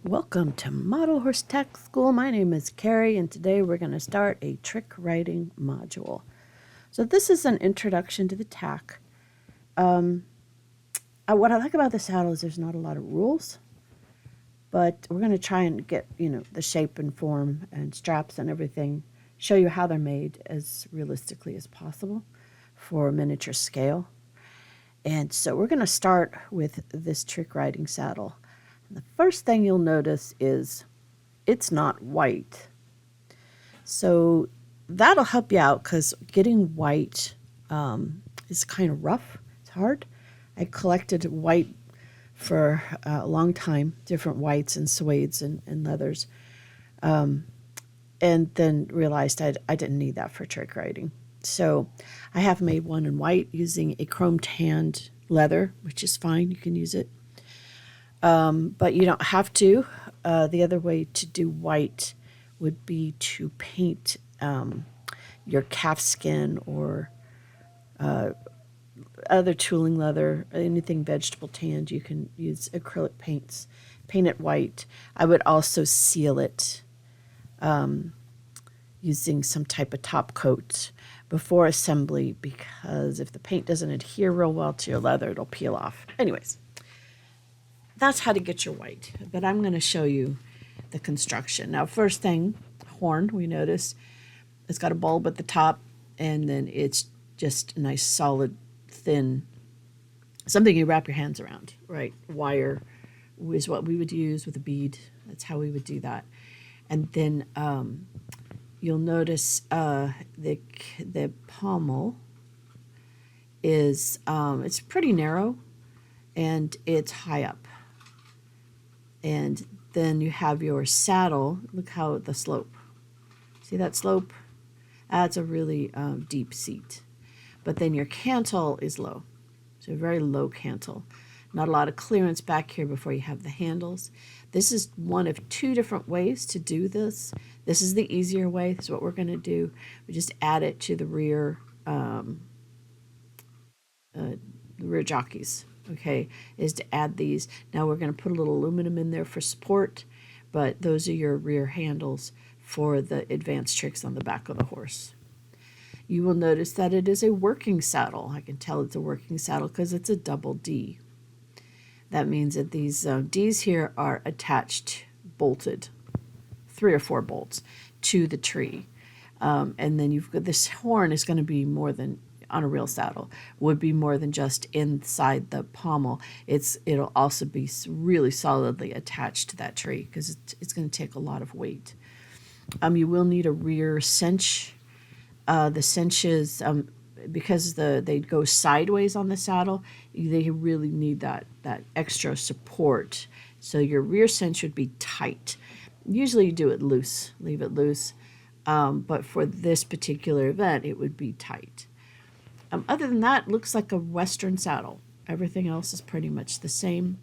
Welcome to Model Horse Tack School. My name is Carrie, and today we're going to start a trick riding module. So this is an introduction to the tack. What I like about the saddle is there's not a lot of rules, but we're going to try and get the shape and form and straps and everything, show you how they're made as realistically as possible for miniature scale. And so we're going to start with this trick riding saddle. And the first thing you'll notice is it's not white. So that'll help you out because getting white is kind of rough. It's hard. I collected white for a long time, different whites and suedes and leathers, and then realized I didn't need that for trick riding. So I have made one in white using a chrome tanned leather, which is fine. You can use it. But you don't have to. The other way to do white would be to paint your calf skin or other tooling leather, anything vegetable tanned. You can use acrylic paints, paint it white. I would also seal it using some type of top coat before assembly, because if the paint doesn't adhere real well to your leather, it'll peel off. Anyways, that's how to get your white, but I'm going to show you the construction. Now, first thing, horn, we notice it's got a bulb at the top, and then it's just a nice solid thin, something you wrap your hands around, right? Wire is what we would use with a bead. That's how we would do that. And then you'll notice the pommel is it's pretty narrow and it's high up. And then you have your saddle. Look how the slope. See that slope? That's a really deep seat. But then your cantle is low. So a very low cantle. Not a lot of clearance back here before you have the handles. This is one of two different ways to do this. This is the easier way. This is what we're going to do. We just add it to the rear jockeys. Okay, is to add these. Now we're going to put a little aluminum in there for support, but those are your rear handles for the advanced tricks on the back of the horse. You will notice that it is a working saddle. I can tell it's a working saddle because it's a double D. That means that these D's here are attached, bolted, 3 or 4 bolts to the tree. And then you've got this horn is going to be more than, on a real saddle, would be more than just inside the pommel. It'll also be really solidly attached to that tree because it's going to take a lot of weight. You will need a rear cinch. The cinches, because they go sideways on the saddle, they really need that extra support. So your rear cinch should be tight. Usually you do it loose, leave it loose. But for this particular event, it would be tight. Other than that, it looks like a Western saddle. Everything else is pretty much the same.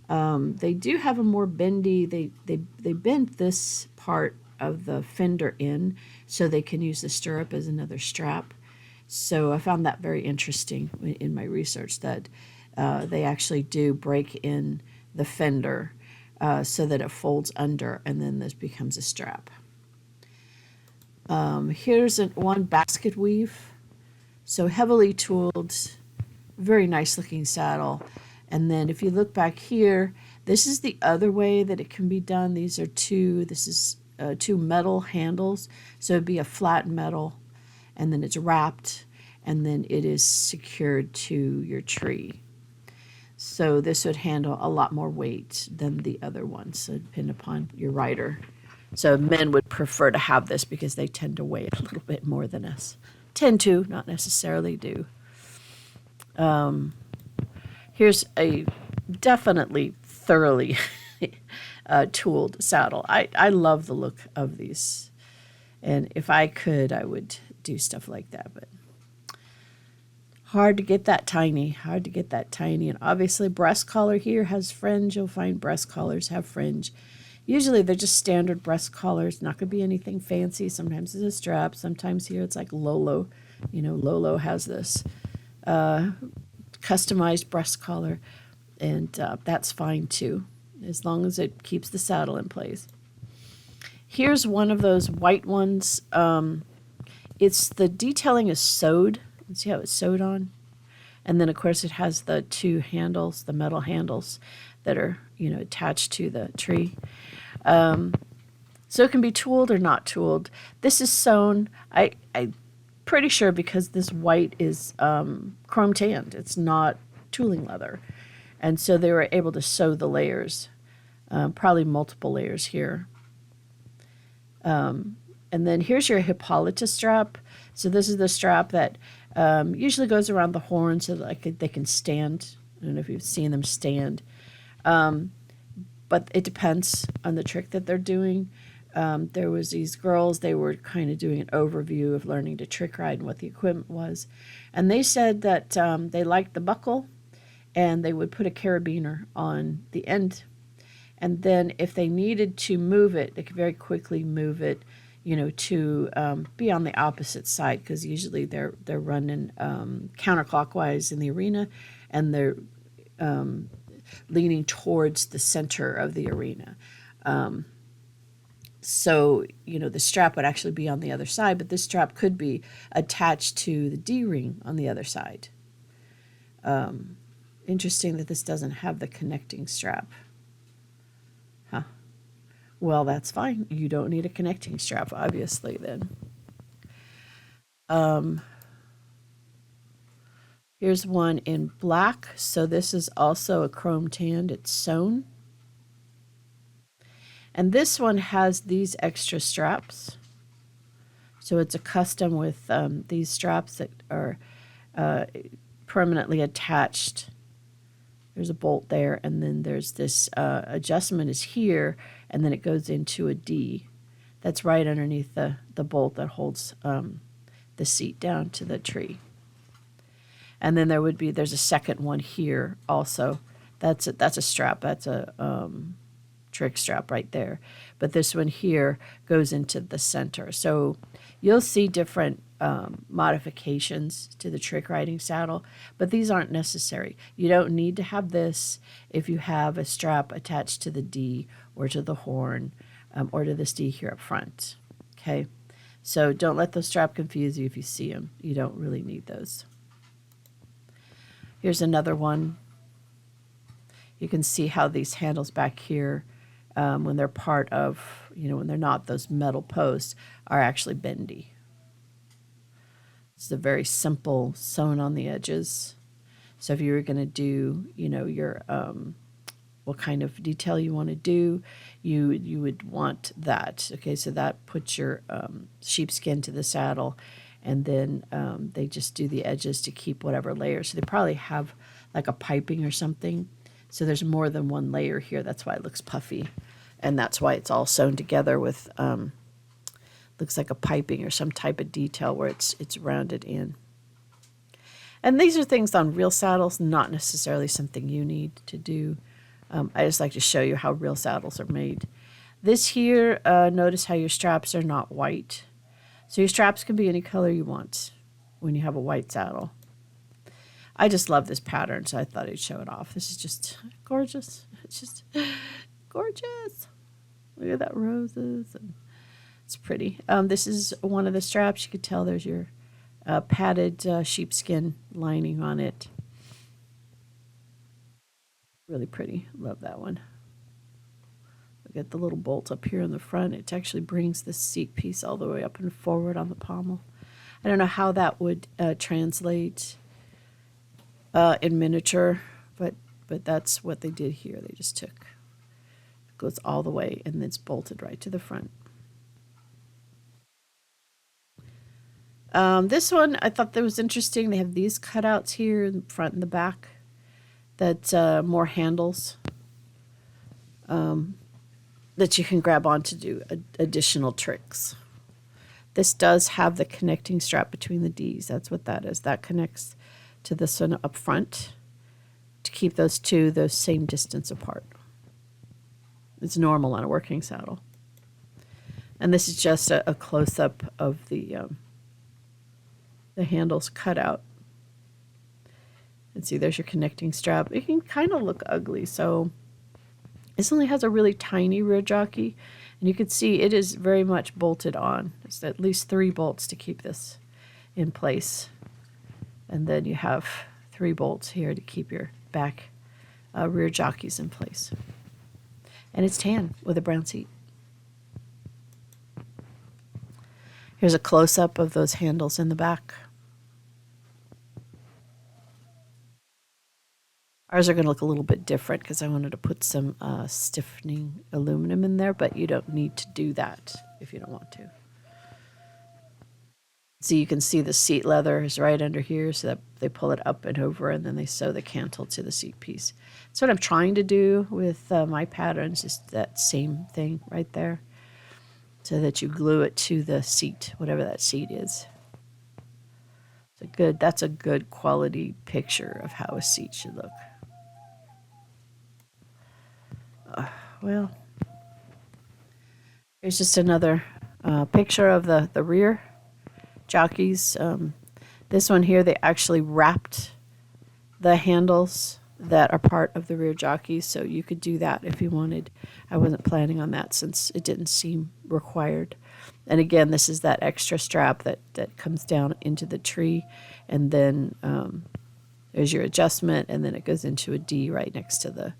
They do have a more bendy, they bend this part of the fender in so they can use the stirrup as another strap. So I found that very interesting in my research, that they actually do break in the fender so that it folds under, and then this becomes a strap. Here's one basket weave. So heavily tooled, very nice looking saddle. And then if you look back here, this is the other way that it can be done. This is two metal handles. So it'd be a flat metal, and then it's wrapped, and then it is secured to your tree. So this would handle a lot more weight than the other ones, so depend upon your rider. So men would prefer to have this because they tend to weigh it a little bit more than us. Tend to, not necessarily do. Here's a definitely thoroughly tooled saddle. I love the look of these. And if I could, I would do stuff like that. But hard to get that tiny. And obviously breast collar here has fringe. You'll find breast collars have fringe. Usually they're just standard breast collars, not going to be anything fancy. Sometimes it's a strap. Sometimes here it's like Lolo. Lolo has this customized breast collar, and that's fine too. as long as it keeps the saddle in place. Here's one of those white ones. It's the detailing is sewed. See how it's sewed on? And then, of course, it has the two handles, the metal handles that are, attached to the tree. So it can be tooled or not tooled. This is sewn. I'm pretty sure because this white is chrome tanned. It's not tooling leather. And so they were able to sew the layers, probably multiple layers here. And then here's your Hippolyta strap. So this is the strap that usually goes around the horn so that they can stand. I don't know if you've seen them stand. But it depends on the trick that they're doing. There was these girls, they were kind of doing an overview of learning to trick ride and what the equipment was. And they said that they liked the buckle and they would put a carabiner on the end. And then if they needed to move it, they could very quickly move it, to be on the opposite side, because usually they're running counterclockwise in the arena, and they're leaning towards the center of the arena. So, the strap would actually be on the other side, but this strap could be attached to the D-ring on the other side. Interesting that this doesn't have the connecting strap. Huh. Well, that's fine. You don't need a connecting strap, obviously, then. Here's one in black. So this is also a chrome tanned. It's sewn. And this one has these extra straps. So it's a custom with these straps that are permanently attached. There's a bolt there, and then there's this adjustment is here, and then it goes into a D. That's right underneath the bolt that holds the seat down to the tree. And then there's a second one here also. That's a strap. That's a trick strap right there. But this one here goes into the center. So you'll see different modifications to the trick riding saddle, but these aren't necessary. You don't need to have this if you have a strap attached to the D or to the horn or to this D here up front. Okay, so don't let those straps confuse you if you see them. You don't really need those. Here's another one. You can see how these handles back here, when they're part of, when they're not those metal posts, are actually bendy. It's a very simple sewn on the edges. So if you were going to do, your what kind of detail you want to do, you would want that. Okay, so that puts your sheepskin to the saddle, and then they just do the edges to keep whatever layer. So they probably have like a piping or something. So there's more than one layer here. That's why it looks puffy, and that's why it's all sewn together with looks like a piping or some type of detail where it's rounded in. And these are things on real saddles, not necessarily something you need to do. I just like to show you how real saddles are made. This here, notice how your straps are not white. So your straps can be any color you want when you have a white saddle. I just love this pattern, so I thought I'd show it off. This is just gorgeous. It's just gorgeous. Look at that roses. And it's pretty. This is one of the straps. You could tell there's your padded sheepskin lining on it. Really pretty. Love that one. Look at the little bolt up here in the front. It actually brings the seat piece all the way up and forward on the pommel. I don't know how that would translate in miniature, but that's what they did here. They just took, it goes all the way, and it's bolted right to the front. This one, I thought that was interesting. They have these cutouts here in the front and the back. That's more handles that you can grab on to do additional tricks. This does have the connecting strap between the Ds. That's what that is. That connects to this one up front to keep those two the same distance apart. It's normal on a working saddle. And this is just a close-up of the handles cut out. And see, there's your connecting strap. It can kind of look ugly, so This only has a really tiny rear jockey, and you can see it is very much bolted on. There's at least 3 bolts to keep this in place. And then you have 3 bolts here to keep your back rear jockeys in place. And it's tan with a brown seat. Here's a close-up of those handles in the back. Ours are going to look a little bit different because I wanted to put some stiffening aluminum in there, but you don't need to do that if you don't want to. So you can see the seat leather is right under here, so that they pull it up and over, and then they sew the cantle to the seat piece. That's what I'm trying to do with my patterns, is that same thing right there, so that you glue it to the seat, whatever that seat is. That's a good quality picture of how a seat should look. Well, here's just another picture of the rear jockeys. This one here, they actually wrapped the handles that are part of the rear jockeys, so you could do that if you wanted. I wasn't planning on that since it didn't seem required. And again, this is that extra strap that comes down into the tree, and then there's your adjustment, and then it goes into a D right next to the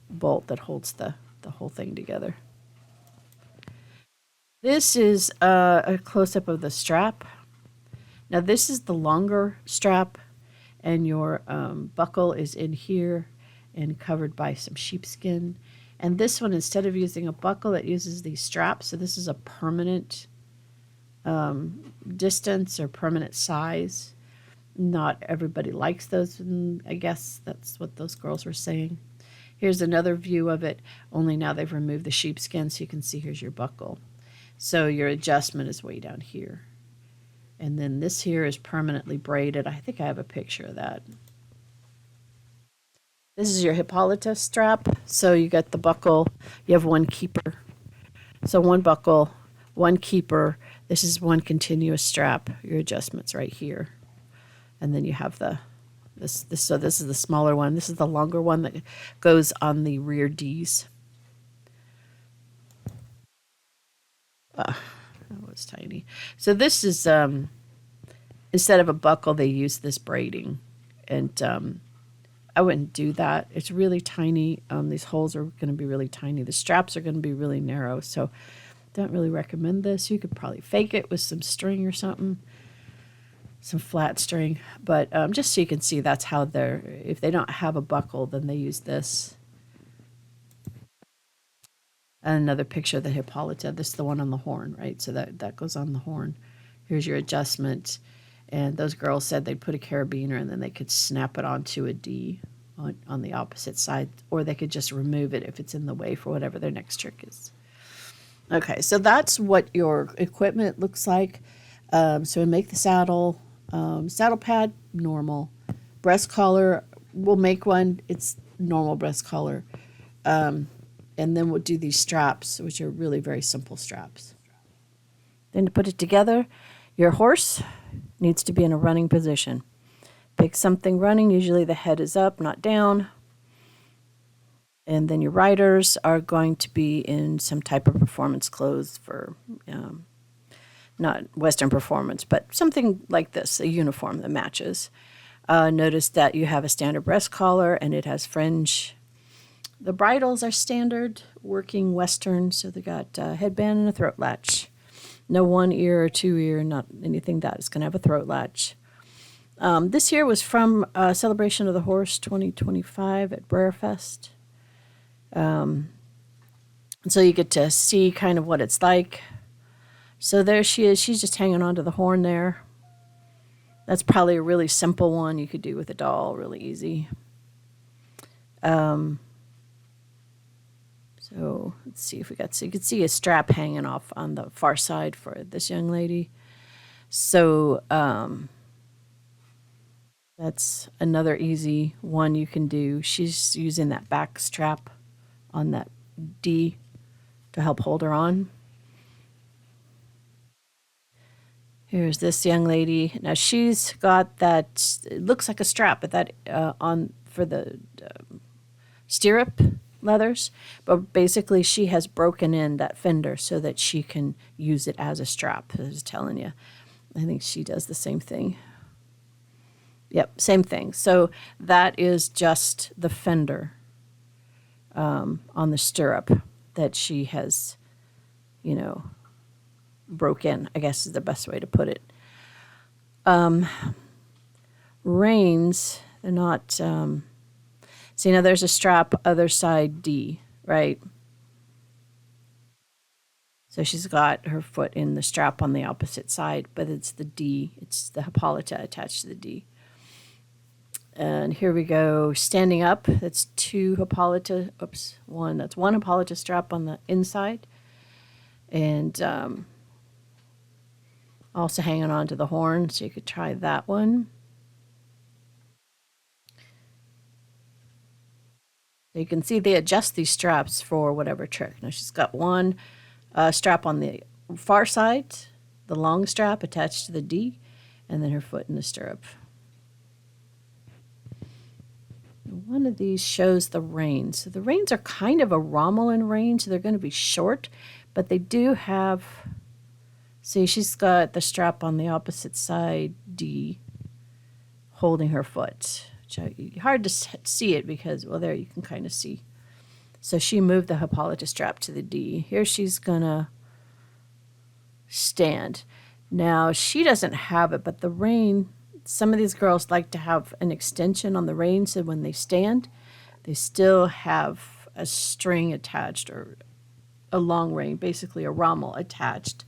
bolt that holds the whole thing together. This is a close-up of the strap. Now this is the longer strap, and your buckle is in here and covered by some sheepskin. And this one, instead of using a buckle, it uses these straps. So this is a permanent distance or permanent size. Not everybody likes those, and I guess that's what those girls were saying. Here's another view of it, only now they've removed the sheepskin, so you can see here's your buckle. So your adjustment is way down here. And then this here is permanently braided. I think I have a picture of that. This is your Hippolyta strap. So you got the buckle. You have one keeper. So one buckle, one keeper. This is one continuous strap. Your adjustment's right here. And then you have so this is the smaller one. This is the longer one that goes on the rear Ds. That was tiny. So this is, instead of a buckle, they use this braiding. And I wouldn't do that. It's really tiny. These holes are going to be really tiny. The straps are going to be really narrow. So don't really recommend this. You could probably fake it with some string or something. Some flat string. But just so you can see, that's how if they don't have a buckle, then they use this. And another picture of the Hippolyta. This is the one on the horn, right? So that goes on the horn. Here's your adjustment. And those girls said they'd put a carabiner and then they could snap it onto a D on the opposite side. Or they could just remove it if it's in the way for whatever their next trick is. Okay, so that's what your equipment looks like. So we make the saddle. Saddle pad, normal. Breast collar, we'll make one. It's normal breast collar. And then we'll do these straps, which are really very simple straps. Then to put it together, your horse needs to be in a running position. Pick something running. Usually the head is up, not down. And then your riders are going to be in some type of performance clothes for, not Western performance, but something like this, a uniform that matches. Notice that you have a standard breast collar and it has fringe. The bridles are standard, working Western, so they got a headband and a throat latch. No 1 ear or 2 ear, not anything that is going to have a throat latch. This here was from Celebration of the Horse 2025 at Brerfest. So you get to see kind of what it's like. So there she is. She's just hanging onto the horn there. That's probably a really simple one you could do with a doll, really easy. So let's see if so you can see a strap hanging off on the far side for this young lady. So that's another easy one you can do. She's using that back strap on that D to help hold her on. Here's this young lady. Now she's got that, it looks like a strap, but that on for the stirrup. leathers, but basically she has broken in that fender so that she can use it as a strap. I was telling you. I think she does the same thing. Yep, same thing. So that is just the fender on the stirrup that she has, you know, broke in, I guess is the best way to put it. Reins, they're not, see now there's a strap, other side D, right? So she's got her foot in the strap on the opposite side, but it's the D, it's the Hippolyta attached to the D. And here we go, standing up, that's two Hippolyta, that's one Hippolyta strap on the inside. And also hanging on to the horn, so you could try that one. So you can see they adjust these straps for whatever trick. Now she's got one strap on the far side, the long strap attached to the D, and then her foot in the stirrup. One of these shows the reins. So the reins are kind of a Romulan rein, so they're going to be short, but they do have, see, she's got the strap on the opposite side, D, holding her foot. Hard to see it because, well, there you can kind of see. So she moved the Hippolyta strap to the D. Here she's going to stand. Now, she doesn't have it, but the rein, some of these girls like to have an extension on the rein so when they stand, they still have a string attached or a long rein, basically a rommel attached,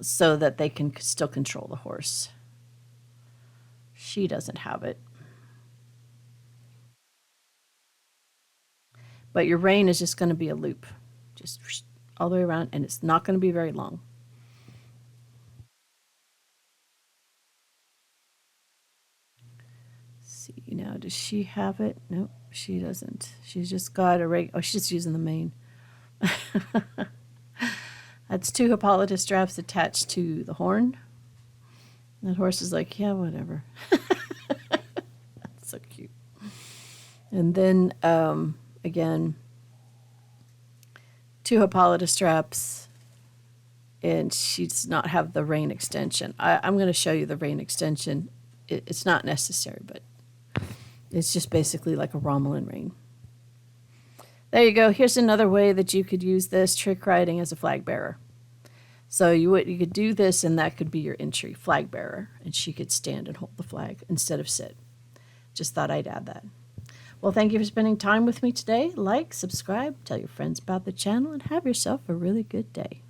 so that they can still control the horse. She doesn't have it. But your rein is just going to be a loop, just all the way around, and it's not going to be very long. Let's see now, does she have it? Nope, she doesn't. She's just got a oh, she's just using the mane. That's two Hippolyta straps attached to the horn. That horse is like, yeah, whatever. That's so cute. And then again, two Hippolyta straps, and she does not have the rein extension. I'm going to show you the rein extension. It's not necessary, but it's just basically like a Romulan rein. There you go. Here's another way that you could use this trick riding as a flag bearer. So you could do this, and that could be your entry, flag bearer, and she could stand and hold the flag instead of sit. Just thought I'd add that. Well, thank you for spending time with me today. Like, subscribe, tell your friends about the channel, and have yourself a really good day.